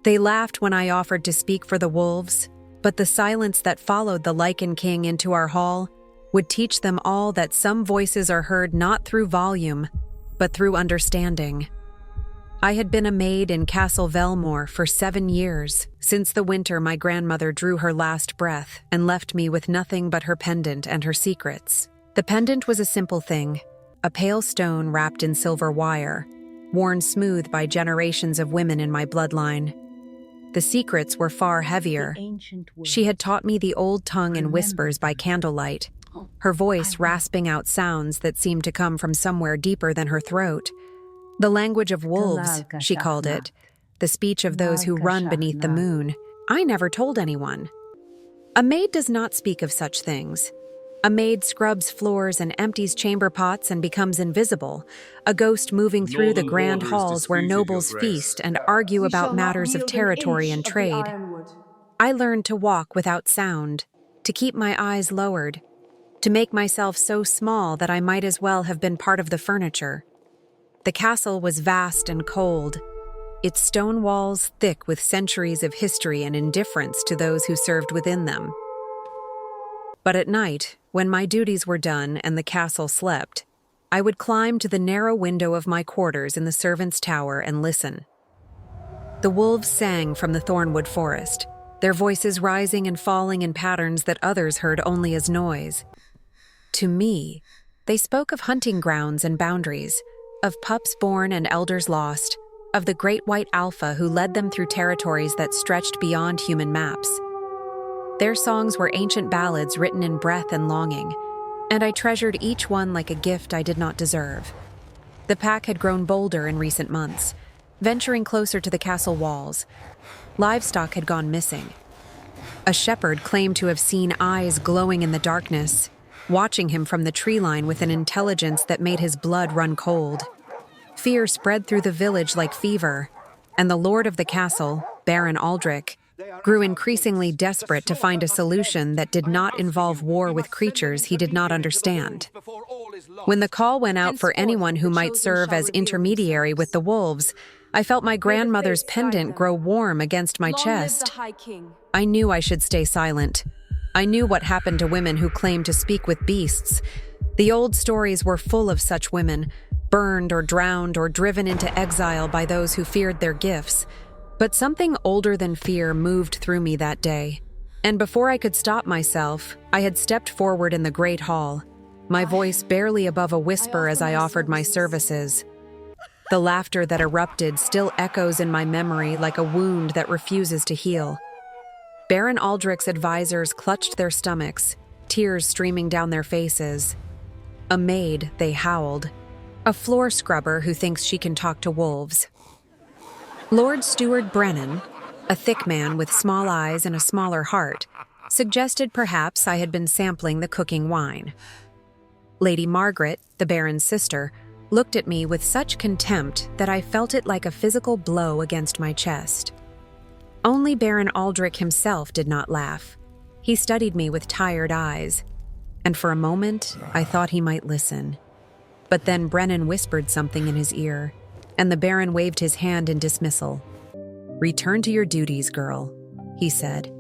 They laughed when I offered to speak for the wolves, but the silence that followed the Lycan King into our hall would teach them all that some voices are heard not through volume, but through understanding. I had been a maid in Castle Velmore for 7 years, since the winter my grandmother drew her last breath and left me with nothing but her pendant and her secrets. The pendant was a simple thing, a pale stone wrapped in silver wire, worn smooth by generations of women in my bloodline. The secrets were far heavier. She had taught me the old tongue in whispers by candlelight, her voice rasping out sounds that seemed to come from somewhere deeper than her throat. The language of wolves, she called it, the speech of those who run beneath the moon. I never told anyone. A maid does not speak of such things. A maid scrubs floors and empties chamber pots and becomes invisible, a ghost moving through the grand halls where nobles feast and argue about matters of territory and trade. I learned to walk without sound, to keep my eyes lowered, to make myself so small that I might as well have been part of the furniture. The castle was vast and cold, its stone walls thick with centuries of history and indifference to those who served within them. But at night, when my duties were done and the castle slept, I would climb to the narrow window of my quarters in the servants' tower and listen. The wolves sang from the thornwood forest, their voices rising and falling in patterns that others heard only as noise. To me, they spoke of hunting grounds and boundaries, of pups born and elders lost, of the great white alpha who led them through territories that stretched beyond human maps. Their songs were ancient ballads written in breath and longing, and I treasured each one like a gift I did not deserve. The pack had grown bolder in recent months, venturing closer to the castle walls. Livestock had gone missing. A shepherd claimed to have seen eyes glowing in the darkness, watching him from the tree line with an intelligence that made his blood run cold. Fear spread through the village like fever, and the lord of the castle, Baron Aldrich, grew increasingly desperate to find a solution that did not involve war with creatures he did not understand. When the call went out for anyone who might serve as intermediary with the wolves, I felt my grandmother's pendant grow warm against my chest. I knew I should stay silent. I knew what happened to women who claimed to speak with beasts. The old stories were full of such women, burned or drowned or driven into exile by those who feared their gifts. But something older than fear moved through me that day, and before I could stop myself, I had stepped forward in the great hall, my voice barely above a whisper as I offered my services. The laughter that erupted still echoes in my memory like a wound that refuses to heal. Baron Aldrich's advisors clutched their stomachs, tears streaming down their faces. A maid, they howled. A floor scrubber who thinks she can talk to wolves. Lord Steward Brennan, a thick man with small eyes and a smaller heart, suggested perhaps I had been sampling the cooking wine. Lady Margaret, the Baron's sister, looked at me with such contempt that I felt it like a physical blow against my chest. Only Baron Aldrich himself did not laugh. He studied me with tired eyes, and for a moment I thought he might listen. But then Brennan whispered something in his ear, and the Baron waved his hand in dismissal. "Return to your duties, girl," he said,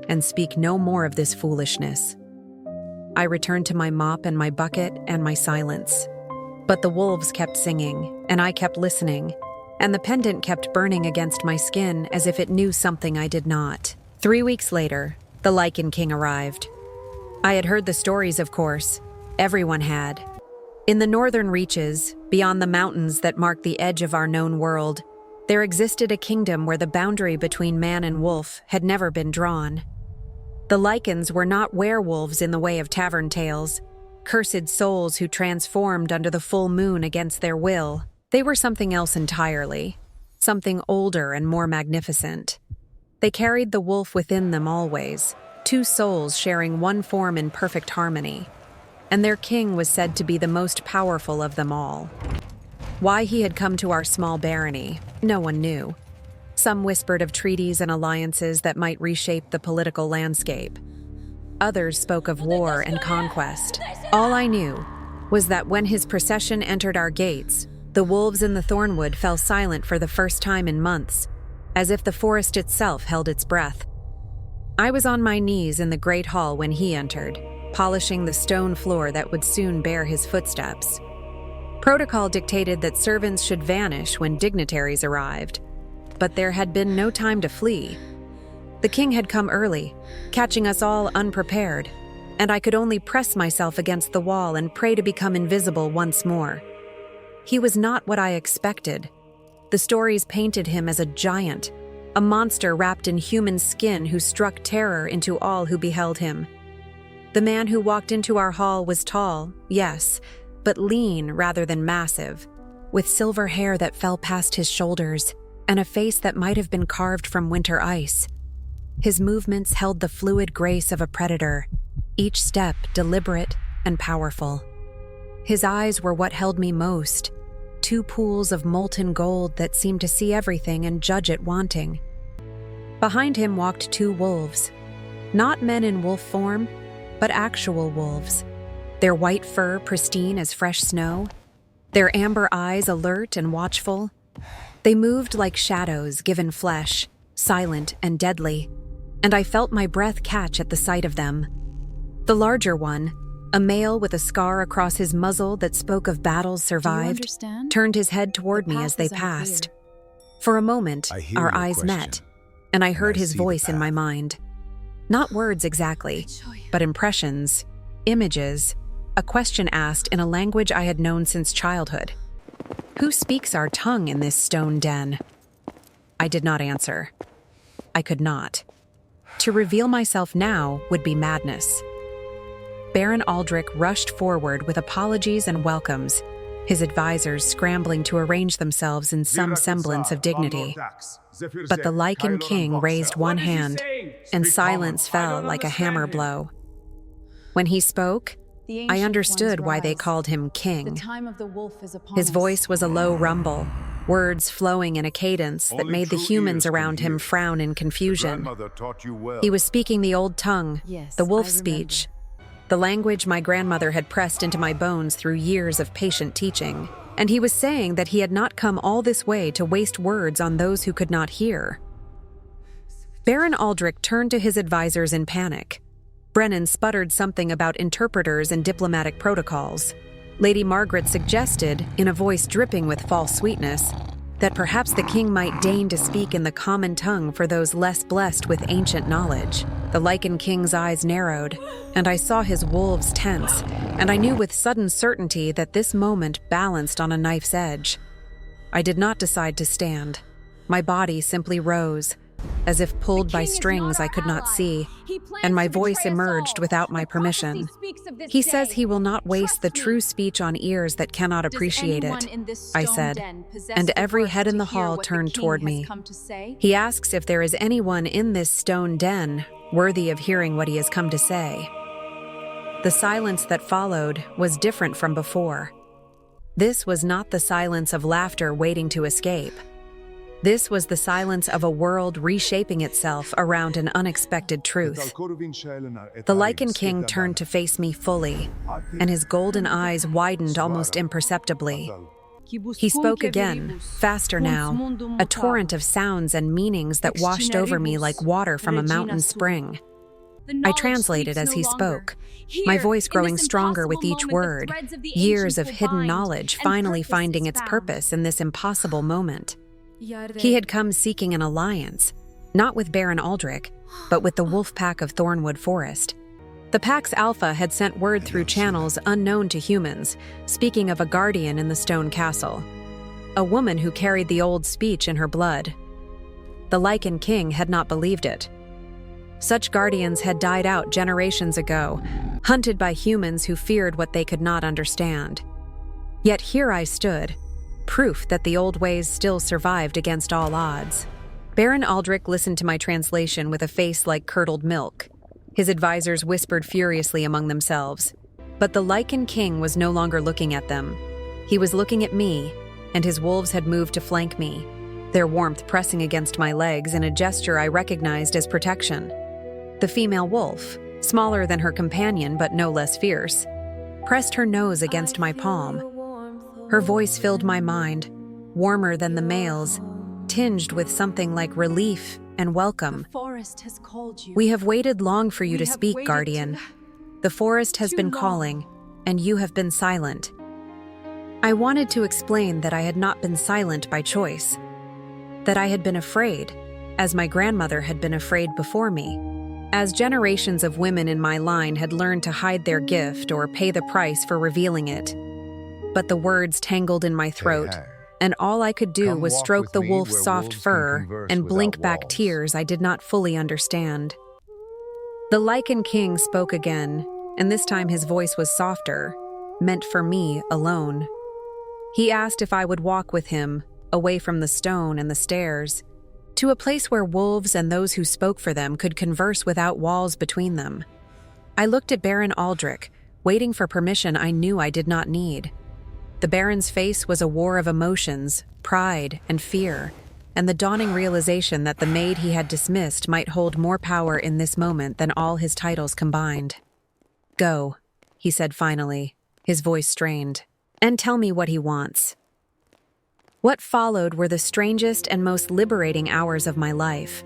"and speak no more of this foolishness." I returned to my mop and my bucket and my silence. But the wolves kept singing, and I kept listening, and the pendant kept burning against my skin as if it knew something I did not. 3 weeks later, the Lycan King arrived. I had heard the stories, of course. Everyone had. In the northern reaches, beyond the mountains that mark the edge of our known world, there existed a kingdom where the boundary between man and wolf had never been drawn. The Lycans were not werewolves in the way of tavern tales, cursed souls who transformed under the full moon against their will. They were something else entirely, something older and more magnificent. They carried the wolf within them always, two souls sharing one form in perfect harmony. And their king was said to be the most powerful of them all. Why he had come to our small barony, no one knew. Some whispered of treaties and alliances that might reshape the political landscape. Others spoke of war and conquest. All I knew was that when his procession entered our gates, the wolves in the thornwood fell silent for the first time in months, as if the forest itself held its breath. I was on my knees in the great hall when he entered, polishing the stone floor that would soon bear his footsteps. Protocol dictated that servants should vanish when dignitaries arrived, but there had been no time to flee. The king had come early, catching us all unprepared, and I could only press myself against the wall and pray to become invisible once more. He was not what I expected. The stories painted him as a giant, a monster wrapped in human skin who struck terror into all who beheld him. The man who walked into our hall was tall, yes, but lean rather than massive, with silver hair that fell past his shoulders and a face that might have been carved from winter ice. His movements held the fluid grace of a predator, each step deliberate and powerful. His eyes were what held me most, two pools of molten gold that seemed to see everything and judge it wanting. Behind him walked two wolves, not men in wolf form, but actual wolves, their white fur pristine as fresh snow, their amber eyes alert and watchful. They moved like shadows given flesh, silent and deadly, and I felt my breath catch at the sight of them. The larger one, a male with a scar across his muzzle that spoke of battles survived, turned his head toward me as they passed. For a moment, our eyes met, and I heard his voice in my mind. Not words exactly, but impressions, images, a question asked in a language I had known since childhood. Who speaks our tongue in this stone den? I did not answer. I could not. To reveal myself now would be madness. Baron Aldrich rushed forward with apologies and welcomes, his advisors scrambling to arrange themselves in some semblance of dignity. But the Lycan King raised one hand, and silence fell like a hammer blow. When he spoke, I understood why they called him king. His voice was a low rumble, words flowing in a cadence that made the humans around him frown in confusion. He was speaking the old tongue, the wolf speech, the language my grandmother had pressed into my bones through years of patient teaching, and he was saying that he had not come all this way to waste words on those who could not hear. Baron Aldrich turned to his advisors in panic. Brennan sputtered something about interpreters and diplomatic protocols. Lady Margaret suggested, in a voice dripping with false sweetness, that perhaps the king might deign to speak in the common tongue for those less blessed with ancient knowledge. The Lycan King's eyes narrowed, and I saw his wolves tense, and I knew with sudden certainty that this moment balanced on a knife's edge. I did not decide to stand. My body simply rose, as if pulled by strings I could not see, and my voice emerged without my permission. He says he will not waste the true speech on ears that cannot appreciate it, I said, and every head in the hall turned toward me. He asks if there is anyone in this stone den worthy of hearing what he has come to say. The silence that followed was different from before. This was not the silence of laughter waiting to escape. This was the silence of a world reshaping itself around an unexpected truth. The Lycan King turned to face me fully, and his golden eyes widened almost imperceptibly. He spoke again, faster now, a torrent of sounds and meanings that washed over me like water from a mountain spring. I translated as he spoke, my voice growing stronger with each word, years of hidden knowledge finally finding its purpose in this impossible moment. He had come seeking an alliance, not with Baron Aldrich, but with the wolf pack of Thornwood Forest. The pack's alpha had sent word through channels unknown to humans, speaking of a guardian in the stone castle, a woman who carried the old speech in her blood. The Lycan King had not believed it. Such guardians had died out generations ago, hunted by humans who feared what they could not understand. Yet here I stood, proof that the old ways still survived against all odds. Baron Aldrich listened to my translation with a face like curdled milk. His advisors whispered furiously among themselves, but the Lycan King was no longer looking at them. He was looking at me, and his wolves had moved to flank me, their warmth pressing against my legs in a gesture I recognized as protection. The female wolf, smaller than her companion but no less fierce, pressed her nose against my palm. Her voice filled my mind, warmer than the male's, tinged with something like relief and welcome. The forest has called you. We have waited long for you to have speak, waited Guardian. The forest has too been long. calling, and you have been silent. I wanted to explain that I had not been silent by choice, that I had been afraid, as my grandmother had been afraid before me, as generations of women in my line had learned to hide their gift or pay the price for revealing it. But the words tangled in my throat, and all I could do was stroke the wolf's soft fur and blink back tears I did not fully understand. The Lycan King spoke again, and this time his voice was softer, meant for me alone. He asked if I would walk with him, away from the stone and the stairs, to a place where wolves and those who spoke for them could converse without walls between them. I looked at Baron Aldrich, waiting for permission I knew I did not need. The Baron's face was a war of emotions, pride, and fear, and the dawning realization that the maid he had dismissed might hold more power in this moment than all his titles combined. "Go," he said finally, his voice strained, "and tell me what he wants." What followed were the strangest and most liberating hours of my life.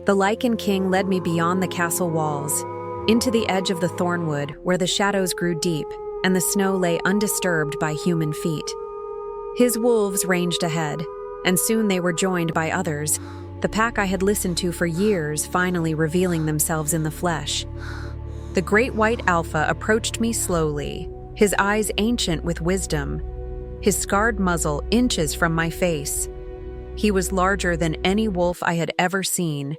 The Lycan King led me beyond the castle walls, into the edge of the thornwood where the shadows grew deep and the snow lay undisturbed by human feet. His wolves ranged ahead, and soon they were joined by others, the pack I had listened to for years finally revealing themselves in the flesh. The great white alpha approached me slowly, his eyes ancient with wisdom, his scarred muzzle inches from my face. He was larger than any wolf I had ever seen,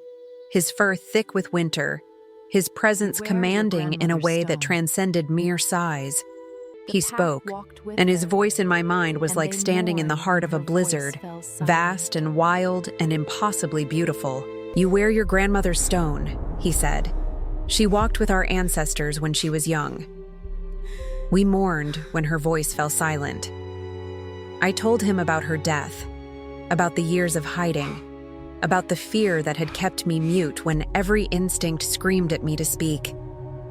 his fur thick with winter, his presence commanding in a way that transcended mere size. He spoke, and his voice in my mind was like standing in the heart of a blizzard, vast and wild and impossibly beautiful. "You wear your grandmother's stone," he said. "She walked with our ancestors when she was young." We mourned when her voice fell silent. I told him about her death, about the years of hiding, about the fear that had kept me mute when every instinct screamed at me to speak.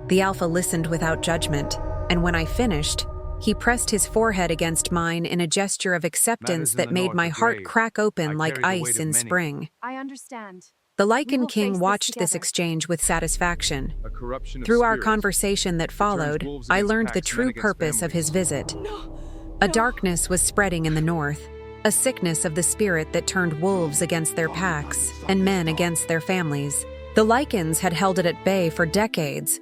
The alpha listened without judgment, and when I finished, he pressed his forehead against mine in a gesture of acceptance that made my heart crack open like ice in spring. I understand. The Lycan King watched this exchange with satisfaction. Through our conversation that followed, I learned the true purpose of his visit. A darkness was spreading in the north, a sickness of the spirit that turned wolves against their packs and men against their families. The Lycans had held it at bay for decades,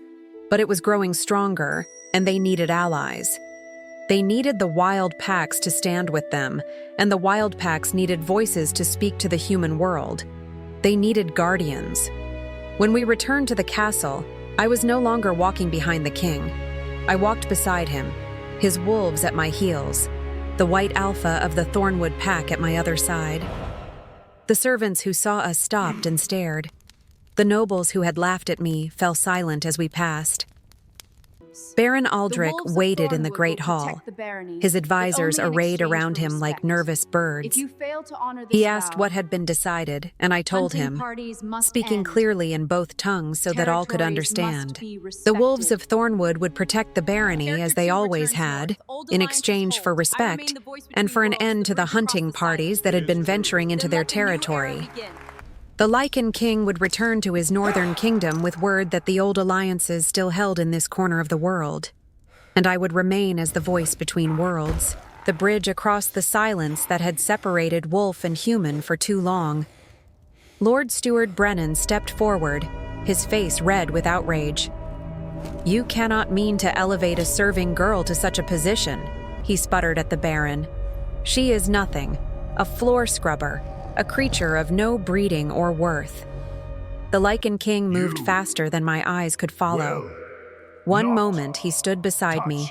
but it was growing stronger, and they needed allies. They needed the wild packs to stand with them, and the wild packs needed voices to speak to the human world. They needed guardians. When we returned to the castle, I was no longer walking behind the king. I walked beside him, his wolves at my heels, the white alpha of the Thornwood pack at my other side. The servants who saw us stopped and stared. The nobles who had laughed at me fell silent as we passed. Baron Aldrich waited in the great hall, his advisors arrayed around him like nervous birds. He asked what had been decided, and I told him, speaking clearly in both tongues so that all could understand. The wolves of Thornwood would protect the barony as they always had, in exchange for respect, and for an end to the hunting parties that had been venturing into their territory. The Lycan King would return to his northern kingdom with word that the old alliances still held in this corner of the world. And I would remain as the voice between worlds, the bridge across the silence that had separated wolf and human for too long. Lord Steward Brennan stepped forward, his face red with outrage. "You cannot mean to elevate a serving girl to such a position," he sputtered at the Baron. "She is nothing, a floor scrubber, a creature of no breeding or worth." The Lycan King moved faster than my eyes could follow. One moment he stood beside me,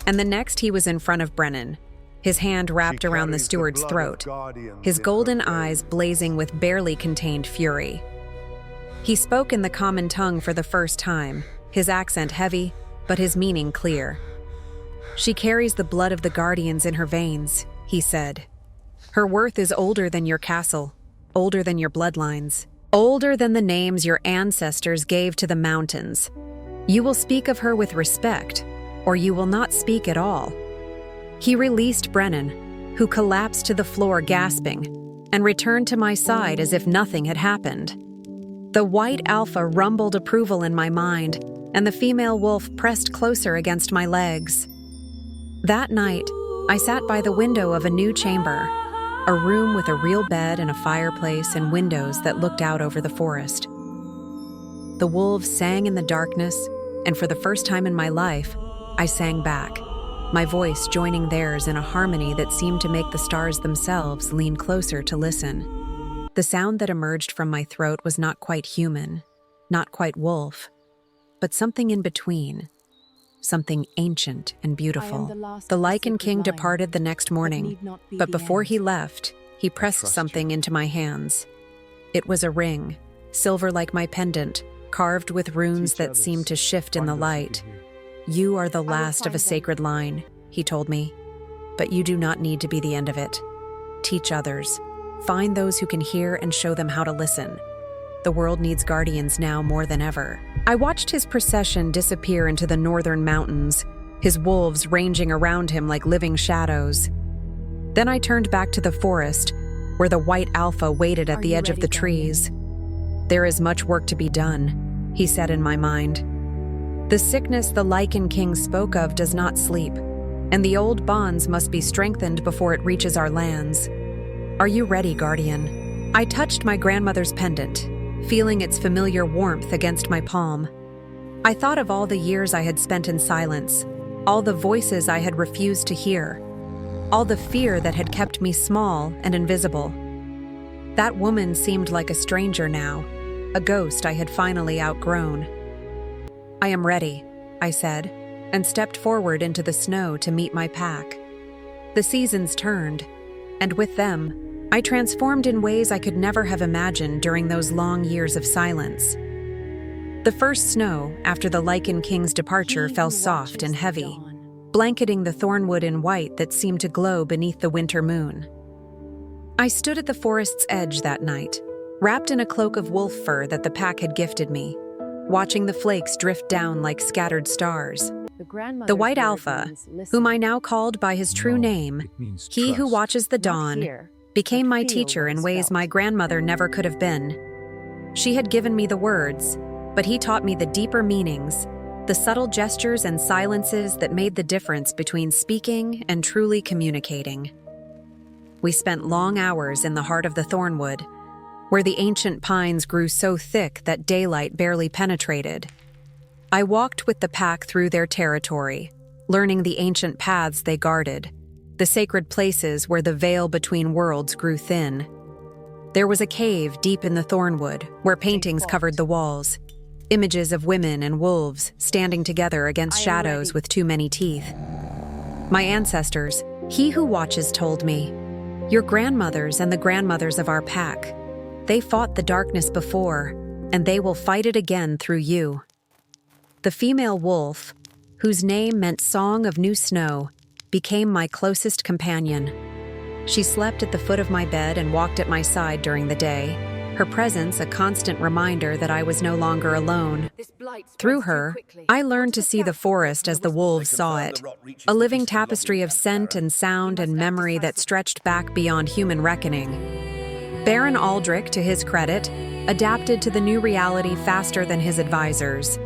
and the next he was in front of Brennan, his hand wrapped around the steward's throat, his golden eyes blazing with barely contained fury. He spoke in the common tongue for the first time, his accent heavy, but his meaning clear. "She carries the blood of the guardians in her veins," he said. "Her worth is older than your castle, older than your bloodlines, older than the names your ancestors gave to the mountains. You will speak of her with respect, or you will not speak at all." He released Brennan, who collapsed to the floor gasping. and returned to my side as if nothing had happened. The white alpha rumbled approval in my mind, and the female wolf pressed closer against my legs. That night, I sat by the window of a new chamber, a room with a real bed and a fireplace and windows that looked out over the forest. The wolves sang in the darkness, and for the first time in my life, I sang back, my voice joining theirs in a harmony that seemed to make the stars themselves lean closer to listen. The sound that emerged from my throat was not quite human, not quite wolf, but something in between, something ancient and beautiful. The Lycan King departed the next morning, but before he left, he pressed something into my hands. It was a ring, silver like my pendant, carved with runes that seemed to shift in the light. "You are the last of a sacred line," he told me, "but you do not need to be the end of it. Teach others. Find those who can hear and show them how to listen. The world needs guardians now more than ever." I watched his procession disappear into the northern mountains, his wolves ranging around him like living shadows. Then I turned back to the forest, where the white alpha waited at the edge of the trees. "There is much work to be done," he said in my mind. "The sickness the Lycan King spoke of does not sleep, and the old bonds must be strengthened before it reaches our lands. Are you ready, Guardian?" I touched my grandmother's pendant, feeling its familiar warmth against my palm. I thought of all the years I had spent in silence, all the voices I had refused to hear, all the fear that had kept me small and invisible. That woman seemed like a stranger now, a ghost I had finally outgrown. "I am ready," I said, and stepped forward into the snow to meet my pack. The seasons turned, and with them, I transformed in ways I could never have imagined during those long years of silence. The first snow after the Lycan King's departure fell soft and heavy, blanketing the thornwood in white that seemed to glow beneath the winter moon. I stood at the forest's edge that night, wrapped in a cloak of wolf fur that the pack had gifted me, watching the flakes drift down like scattered stars. The white alpha, whom I now called by his true name, he who watches the dawn, became my teacher in ways my grandmother never could have been. She had given me the words, but he taught me the deeper meanings, the subtle gestures and silences that made the difference between speaking and truly communicating. We spent long hours in the heart of the thornwood, where the ancient pines grew so thick that daylight barely penetrated. I walked with the pack through their territory, learning the ancient paths they guarded, the sacred places where the veil between worlds grew thin. There was a cave deep in the thornwood where paintings covered the walls, images of women and wolves standing together against shadows with too many teeth. My ancestors, he who watches, told me, "Your grandmothers and the grandmothers of our pack, they fought the darkness before, and they will fight it again through you." The female wolf, whose name meant Song of New Snow, became my closest companion. She slept at the foot of my bed and walked at my side during the day, her presence a constant reminder that I was no longer alone. Through her, I learned to see the forest as the wolves saw it, a living tapestry of scent and sound and memory that stretched back beyond human reckoning. Baron Aldrich, to his credit, adapted to the new reality faster than his advisors.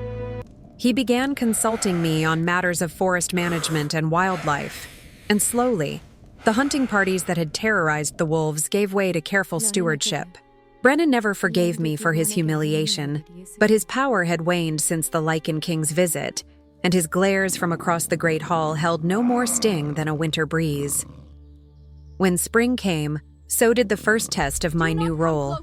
He began consulting me on matters of forest management and wildlife, and slowly, the hunting parties that had terrorized the wolves gave way to careful stewardship. Brennan never forgave me for his humiliation, but his power had waned since the Lycan King's visit, and his glares from across the Great Hall held no more sting than a winter breeze. When spring came, so did the first test of my new role.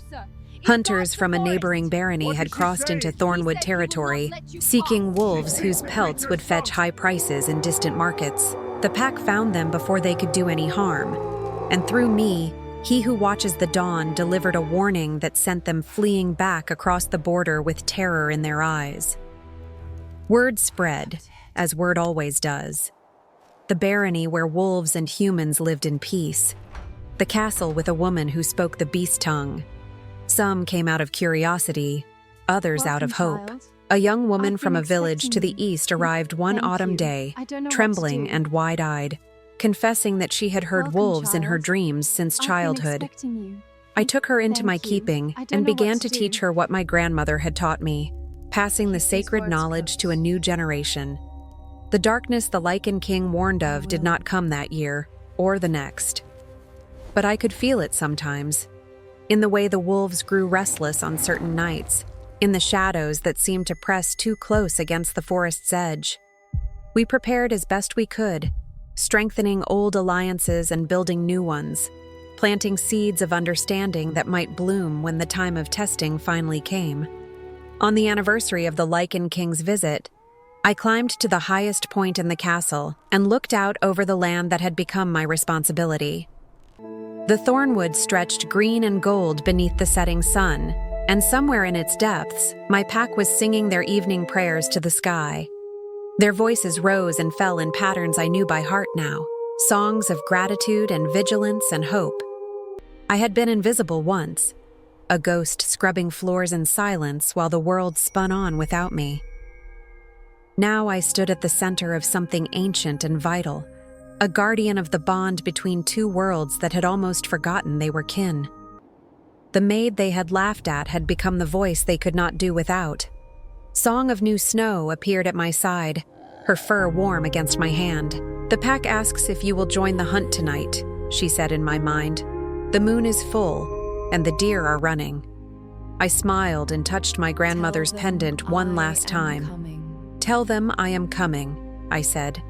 Hunters from a neighboring barony had crossed into Thornwood territory, seeking wolves whose pelts would fetch high prices in distant markets. The pack found them before they could do any harm, and through me, he who watches the dawn delivered a warning that sent them fleeing back across the border with terror in their eyes. Word spread, as word always does. The barony where wolves and humans lived in peace. The castle with a woman who spoke the beast tongue. Some came out of curiosity, others out of hope. A young woman from a village to the east arrived one autumn day, trembling and wide-eyed, confessing that she had heard wolves in her dreams since childhood. I took her into my Thank you. keeping I don't and know what began to to teach do. her what my grandmother had taught me, passing the Keep these sacred words knowledge to a close. new generation. The darkness the Lycan King warned of did not come that year, or the next. But I could feel it sometimes, in the way the wolves grew restless on certain nights, in the shadows that seemed to press too close against the forest's edge. We prepared as best we could, strengthening old alliances and building new ones, planting seeds of understanding that might bloom when the time of testing finally came. On the anniversary of the Lycan King's visit, I climbed to the highest point in the castle and looked out over the land that had become my responsibility. The thornwood stretched green and gold beneath the setting sun, and somewhere in its depths, my pack was singing their evening prayers to the sky. Their voices rose and fell in patterns I knew by heart now, songs of gratitude and vigilance and hope. I had been invisible once, a ghost scrubbing floors in silence while the world spun on without me. Now I stood at the center of something ancient and vital, a guardian of the bond between two worlds that had almost forgotten they were kin. The maid they had laughed at had become the voice they could not do without. Song of New Snow appeared at my side, her fur warm against my hand. "The pack asks if you will join the hunt tonight," she said in my mind. "The moon is full, and the deer are running." I smiled and touched my grandmother's pendant one last time. "Tell them I am coming," I said.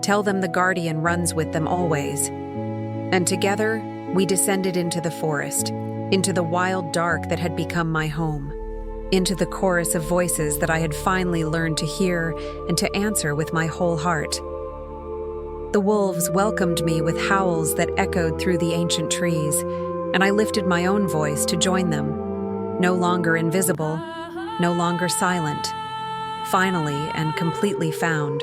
"Tell them the guardian runs with them always." And together, we descended into the forest, into the wild dark that had become my home, into the chorus of voices that I had finally learned to hear and to answer with my whole heart. The wolves welcomed me with howls that echoed through the ancient trees, and I lifted my own voice to join them, no longer invisible, no longer silent, finally and completely found.